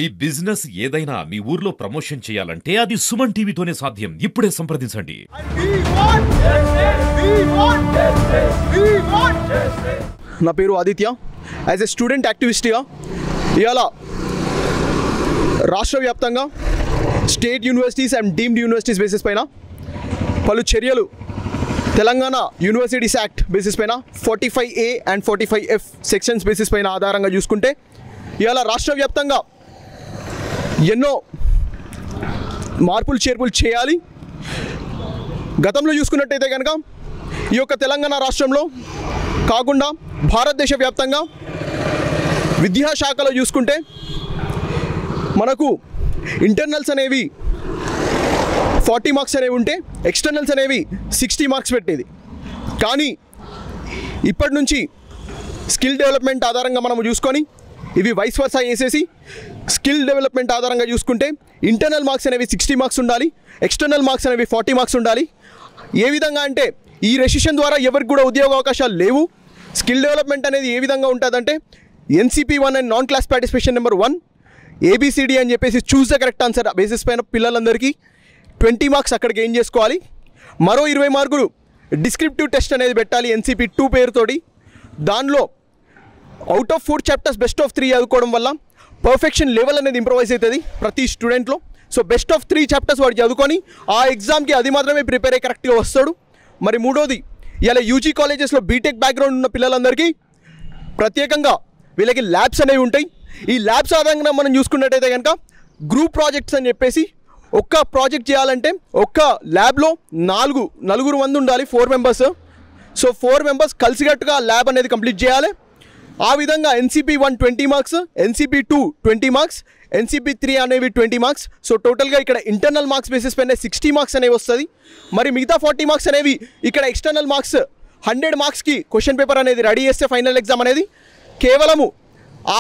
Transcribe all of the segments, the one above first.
ఈ బిజినెస్ ఏదైనా మీ ఊర్లో ప్రమోషన్ చేయాలంటే అది సుమన్ టీవీతోనే సాధ్యం. ఇప్పుడే సంప్రదించండి. నా పేరు ఆదిత్య. యాజ్ ఎ స్టూడెంట్ యాక్టివిస్ట్గా ఇవాళ రాష్ట్ర వ్యాప్తంగా state universities and deemed universities basis పైన పలు చర్యలు తెలంగాణ యూనివర్సిటీస్ యాక్ట్ బేసిస్ పైన 45A and 45F sections basis పైన ఆధారంగా చూసుకుంటే ఇవాళ రాష్ట్ర వ్యాప్తంగా ఎన్నో మార్పులు చేర్పులు చేయాలి. గతంలో చూసుకున్నట్టయితే కనుక ఈ యొక్క తెలంగాణ రాష్ట్రంలో కాకుండా భారతదేశ వ్యాప్తంగా విద్యాశాఖలో చూసుకుంటే మనకు ఇంటర్నల్స్ అనేవి 40 మార్క్స్ అనేవి ఉంటే ఎక్స్టర్నల్స్ అనేవి 60 మార్క్స్ పెట్టేది. కానీ ఇప్పటి నుంచి స్కిల్ డెవలప్మెంట్ ఆధారంగా మనము చూసుకొని ఇవి వైస్ వర్సా వేసేసి స్కిల్ డెవలప్మెంట్ ఆధారంగా చూసుకుంటే ఇంటర్నల్ మార్క్స్ అనేవి 60 మార్క్స్ ఉండాలి, ఎక్స్టర్నల్ మార్క్స్ అనేవి 40 మార్క్స్ ఉండాలి. ఏ విధంగా అంటే ఈ రెసిషన్ ద్వారా ఎవరికి కూడా ఉద్యోగ అవకాశాలు లేవు. స్కిల్ డెవలప్మెంట్ అనేది ఏ విధంగా ఉంటుందంటే NCP1 and non class participation number 1 ABCD అని చెప్పేసి choose the correct answer basis పైన పిల్లలందరికీ 20 మార్క్స్ అక్కడ గెయిన్ చేసుకోవాలి. మరో 20 మార్కులు డిస్క్రిప్టివ్ టెస్ట్ అనేది పెట్టాలి NCP2 పేరుతోటి. దానిలో out of 4 chapters best of 3 చదువుకోవడం వల్ల పర్ఫెక్షన్ లెవెల్ అనేది ఇంప్రూవైజ్ అవుతుంది ప్రతి స్టూడెంట్లో. సో బెస్ట్ ఆఫ్ 3 చాప్టర్స్ వాడు చదువుకొని ఆ ఎగ్జామ్కి అది మాత్రమే ప్రిపేర్ అయ్యి కరెక్ట్గా వస్తాడు. మరి మూడోది, ఇలా యూజీ కాలేజెస్లో బీటెక్ బ్యాక్గ్రౌండ్ ఉన్న పిల్లలందరికీ ప్రత్యేకంగా వీళ్ళకి ల్యాబ్స్ అనేవి ఉంటాయి. ఈ ల్యాబ్స్ ఆధారంగా మనం చూసుకున్నట్టయితే కనుక గ్రూప్ ప్రాజెక్ట్స్ అని చెప్పేసి ఒక్క ప్రాజెక్ట్ చేయాలంటే ఒక్క ల్యాబ్లో నలుగురు మంది ఉండాలి, 4 మెంబర్స్. సో 4 మెంబర్స్ కలిసికట్టుగా ల్యాబ్ అనేది కంప్లీట్ చేయాలి. ఆ విధంగా NCP1 20 marks, NCP2 20 marks, NCP3 అనేవి 20 మార్క్స్. సో టోటల్గా ఇక్కడ ఇంటర్నల్ మార్క్స్ బేసిస్ పైన 60 మార్క్స్ అనేవి వస్తుంది. మరి మిగతా 40 మార్క్స్ అనేవి ఇక్కడ ఎక్స్టర్నల్ మార్క్స్ 100 మార్క్స్కి క్వశ్చన్ పేపర్ అనేది రెడీ చేస్తే ఫైనల్ ఎగ్జామ్ అనేది కేవలము ఆ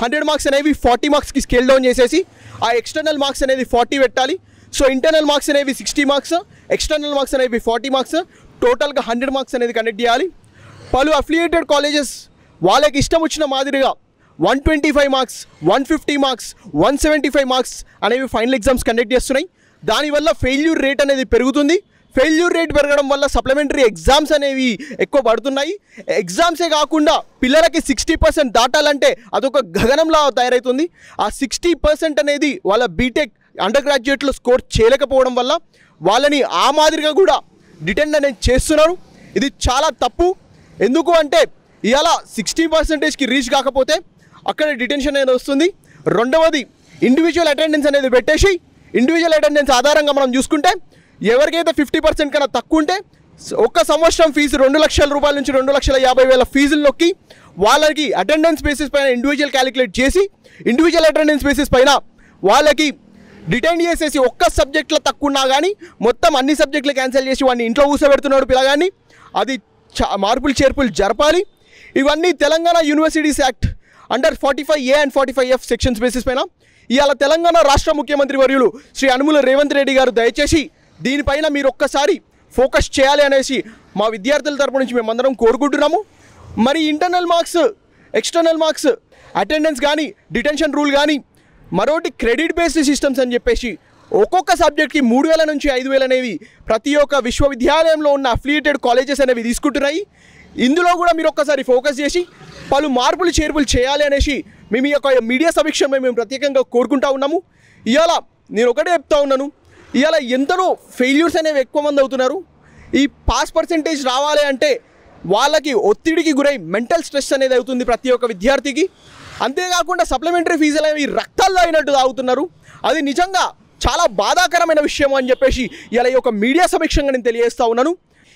100 మార్క్స్ అనేవి 40 మార్క్స్కి స్కేల్ డౌన్ చేసేసి ఆ ఎక్స్టర్నల్ మార్క్స్ అనేది 40 పెట్టాలి. సో ఇంటర్నల్ మార్క్స్ అనేవి 60 మార్క్స్, ఎక్స్టర్నల్ మార్క్స్ అనేవి 40 మార్క్స్, టోటల్గా 100 మార్క్స్ అనేది కండక్ట్ చేయాలి. పలు అఫిలియేటెడ్ కాలేజెస్ వాళ్ళకి ఇష్టం వచ్చిన మాదిరిగా 125 మార్క్స్, 150 మార్క్స్, 175 మార్క్స్ అనేవి ఫైనల్ ఎగ్జామ్స్ కండక్ట్ చేస్తున్నాయి. దానివల్ల ఫెయిల్యూర్ రేట్ అనేది పెరుగుతుంది. ఫెయిల్యూర్ రేట్ పెరగడం వల్ల సప్లిమెంటరీ ఎగ్జామ్స్ అనేవి ఎక్కువ పడుతున్నాయి. ఎగ్జామ్సే కాకుండా పిల్లలకి 60% దాటాలంటే అదొక గగనంలా తయారవుతుంది. ఆ 60% అనేది వాళ్ళ బీటెక్ అండర్ గ్రాడ్యుయేట్లో స్కోర్ చేయలేకపోవడం వల్ల వాళ్ళని ఆ మాదిరిగా కూడా డిటెండ్ అనేది చేస్తున్నారు. ఇది చాలా తప్పు. ఎందుకు అంటే ఇవాళ 60%కి రీచ్ కాకపోతే అక్కడ డిటెన్షన్ అనేది వస్తుంది. రెండవది, ఇండివిజువల్ అటెండెన్స్ అనేది పెట్టేసి ఇండివిజువల్ అటెండెన్స్ ఆధారంగా మనం చూసుకుంటే ఎవరికైతే 50% కన్నా తక్కువ ఉంటే ఒక్క సంవత్సరం ఫీజు 2 లక్షల రూపాయల నుంచి 2,50,000 ఫీజులు నొక్కి వాళ్ళకి అటెండెన్స్ బేసిస్ పైన ఇండివిజువల్ క్యాలిక్యులేట్ చేసి ఇండివిజువల్ అటెండెన్స్ బేసిస్ పైన వాళ్ళకి డిటైన్ చేసేసి ఒక్క సబ్జెక్ట్లో తక్కువ ఉన్నా కానీ మొత్తం అన్ని సబ్జెక్టులు క్యాన్సిల్ చేసి వాడిని ఇంట్లో కూర్చోబెడుతున్నాడు పిల్లగాన్ని. అది మార్పులు చేర్పులు జరపాలి. ఇవన్నీ Telangana universities act under 45A and 45F sections basis పైన ఇవాళ తెలంగాణ రాష్ట్ర ముఖ్యమంత్రి వర్యులు శ్రీ యనుమల రేవంత్ రెడ్డి గారు దయచేసి దీనిపైన మీరు ఒక్కసారి ఫోకస్ చేయాలి అనేసి మా విద్యార్థుల తరపు నుంచి మేమందరం కోరుకుంటున్నాము. మరి internal marks, external marks, attendance కానీ, డిటెన్షన్ రూల్ కానీ, మరోటి క్రెడిట్ బేస్డ్ సిస్టమ్స్ అని చెప్పేసి ఒక్కొక్క సబ్జెక్ట్కి 3,000 నుంచి 5,000 అనేవి ప్రతి ఒక్క విశ్వవిద్యాలయంలో ఉన్న అఫిలియేటెడ్ కాలేజెస్ అనేవి తీసుకుంటున్నాయి. ఇందులో కూడా మీరు ఒక్కసారి ఫోకస్ చేసి పలు మార్పులు చేర్పులు చేయాలి అనేసి మేము ఈ యొక్క మీడియా సమీక్ష మేము ప్రత్యేకంగా కోరుకుంటా ఉన్నాము. ఇవాళ నేను ఒకటే చెప్తా ఉన్నాను, ఇవాళ ఎంతనో ఫెయిల్యూర్స్ అనేవి ఎక్కువ మంది అవుతున్నారు. ఈ పాస్ పర్సెంటేజ్ రావాలి అంటే వాళ్ళకి ఒత్తిడికి గురై మెంటల్ స్ట్రెస్ అనేది అవుతుంది ప్రతి ఒక్క విద్యార్థికి. అంతేకాకుండా సప్లిమెంటరీ ఫీజులు అనేవి రక్తాల్లో అయినట్టు తాగుతున్నారు. అది నిజంగా చాలా బాధాకరమైన విషయం అని చెప్పేసి ఇలా ఈ యొక్క మీడియా సమీక్షంగా నేను తెలియజేస్తూ ఉన్నాను.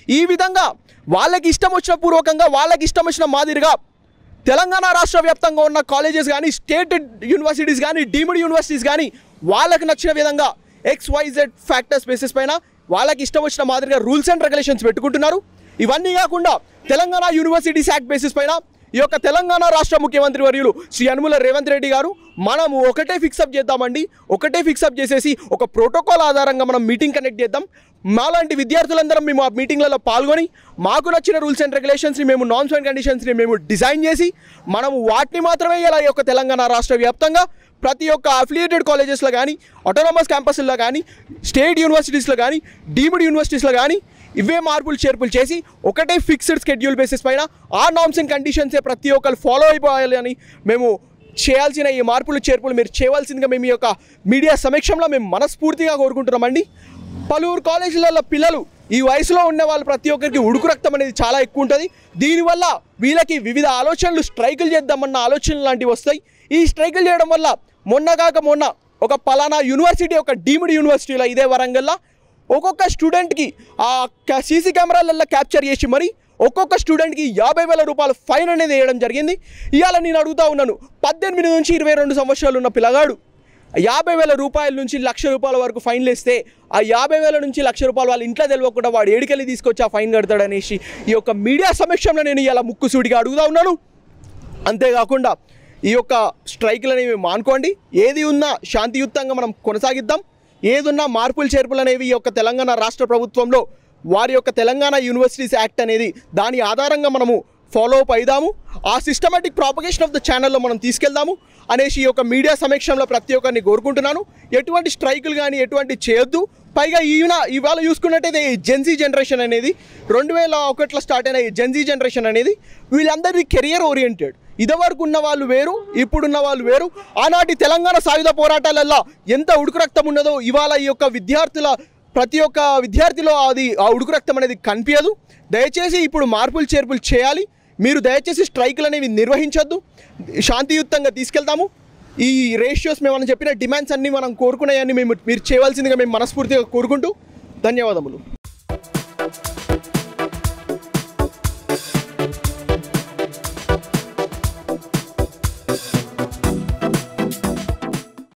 ఈ విధంగా వాళ్ళకి ఇష్టం వచ్చిన పూర్వకంగా వాళ్ళకి ఇష్టం వచ్చిన మాదిరిగా తెలంగాణ రాష్ట్ర వ్యాప్తంగా ఉన్న కాలేజెస్ కానీ, స్టేట్ యూనివర్సిటీస్ కానీ, డీమ్డ్ యూనివర్సిటీస్ కానీ వాళ్ళకి నచ్చిన విధంగా XYZ ఫ్యాక్టర్స్ బేసిస్ పైన వాళ్ళకి ఇష్టం వచ్చిన మాదిరిగా రూల్స్ అండ్ రెగ్యులేషన్స్ పెట్టుకుంటున్నారు. ఇవన్నీ కాకుండా తెలంగాణ యూనివర్సిటీస్ యాక్ట్ బేసిస్ పైన ఈ యొక్క తెలంగాణ రాష్ట్ర ముఖ్యమంత్రి వర్యులు శ్రీ యనుమల రేవంత్ రెడ్డి గారు మనము ఒకటే ఫిక్సప్ చేద్దామండి, ఒకటే ఫిక్సప్ చేసేసి ఒక ప్రోటోకాల్ ఆధారంగా మనం మీటింగ్ కండక్ట్ చేద్దాం. మాలాంటి విద్యార్థులందరం మేము ఆ మీటింగ్లలో పాల్గొని మాకు నచ్చిన రూల్స్ అండ్ రెగ్యులేషన్స్ని మేము నార్మ్స్ అండ్ కండిషన్స్ని మేము డిజైన్ చేసి మనము వాటిని మాత్రమే ఇలా ఈ యొక్క తెలంగాణ రాష్ట్ర వ్యాప్తంగా ప్రతి ఒక్క అఫిలియేటెడ్ కాలేజెస్లో కానీ, ఆటోనమస్ క్యాంపస్లో కానీ, స్టేట్ యూనివర్సిటీస్లో కానీ, డీమ్డ్ యూనివర్సిటీస్లో కానీ ఇవే మార్పులు చేర్పులు చేసి ఒకటే ఫిక్స్డ్ స్కెడ్యూల్ బేసిస్ పైన ఆ నార్మ్స్ అండ్ కండిషన్సే ప్రతి ఒక్కరు ఫాలో అయిపోవాలి అని మేము చేయాల్సిన ఈ మార్పులు చేర్పులు మీరు చేయవలసిందిగా మేము ఈ యొక్క మీడియా సమక్షంలో మేము మనస్ఫూర్తిగా కోరుకుంటున్నామండి. పలువురు కాలేజీలలో పిల్లలు ఈ వయసులో ఉన్న వాళ్ళు ప్రతి ఒక్కరికి ఉడుకు రక్తం అనేది చాలా ఎక్కువ ఉంటుంది. దీనివల్ల వీళ్ళకి వివిధ ఆలోచనలు, స్ట్రైకులు చేద్దామన్న ఆలోచనలు లాంటివి వస్తాయి. ఈ స్ట్రైకులు చేయడం వల్ల మొన్న ఒక పలానా యూనివర్సిటీ, ఒక డీమ్డ్ యూనివర్సిటీలో ఇదే వరంగల్లో ఒక్కొక్క స్టూడెంట్కి ఆ సీసీ కెమెరాలలో క్యాప్చర్ చేసి మరి ఒక్కొక్క స్టూడెంట్కి 50,000 రూపాయలు ఫైన్ అనేది వేయడం జరిగింది. ఇవాళ నేను అడుగుతా ఉన్నాను, 18 నుంచి 22 సంవత్సరాలు ఉన్న పిల్లగాడు 50,000 రూపాయల నుంచి 1,00,000 రూపాయల వరకు ఫైన్లు వేస్తే ఆ 50,000 నుంచి 1,00,000 రూపాయలు వాళ్ళ ఇంట్లో తెలియకుండా వాడు ఏడికెళ్ళి తీసుకొచ్చి ఆ ఫైన్ కడతాడనేసి ఈ యొక్క మీడియా సమక్షంలో నేను ఇలా ముక్కుసూటిగా అడుగుతా ఉన్నాను. అంతేకాకుండా ఈ యొక్క స్ట్రైకులు అనేవి మానుకోండి. ఏది ఉన్నా శాంతియుతంగా మనం కొనసాగిద్దాం. ఏదున్నా మార్పులు చేర్పులు అనేవి ఈ యొక్క తెలంగాణ రాష్ట్ర ప్రభుత్వంలో వారి యొక్క తెలంగాణ యూనివర్సిటీస్ యాక్ట్ అనేది దాని ఆధారంగా మనము ఫాలో అప్ అయిదాము. ఆ సిస్టమేటిక్ ప్రాపగేషన్ ఆఫ్ ద ఛానల్లో మనం తీసుకెళ్దాము అనేసి ఈ యొక్క మీడియా సమక్షంలో ప్రతి ఒక్కరిని కోరుకుంటున్నాను. ఎటువంటి స్ట్రైకులు కానీ ఎటువంటి చేయొద్దు. పైగా ఇవాళ చూసుకున్నట్టయితే ఈ జెన్జీ జనరేషన్ అనేది 2001లో స్టార్ట్ అయిన ఈ జెన్జీ జనరేషన్ అనేది వీళ్ళందరిది కెరియర్ ఓరియంటెడ్. ఇదివరకు ఉన్న వాళ్ళు వేరు, ఇప్పుడున్న వాళ్ళు వేరు. ఆనాటి తెలంగాణ సాయుధ పోరాటాలలో ఎంత ఉడుకు రక్తం ఉన్నదో ఇవాళ ఈ యొక్క ప్రతి ఒక్క విద్యార్థిలో ఆ ఉడుకు రక్తం అనేది కనిపించదు. దయచేసి ఇప్పుడు మార్పులు చేర్పులు చేయాలి. మీరు దయచేసి స్ట్రైకులు అనేవి నిర్వహించొద్దు. శాంతియుతంగా తీసుకెళ్తాము. ఈ రేషియోస్ మేము చెప్పిన డిమాండ్స్ అన్నీ మనం కోరుకునేవన్నీ మీరు చేయవలసిందిగా మేము మనస్ఫూర్తిగా కోరుకుంటూ ధన్యవాదములు.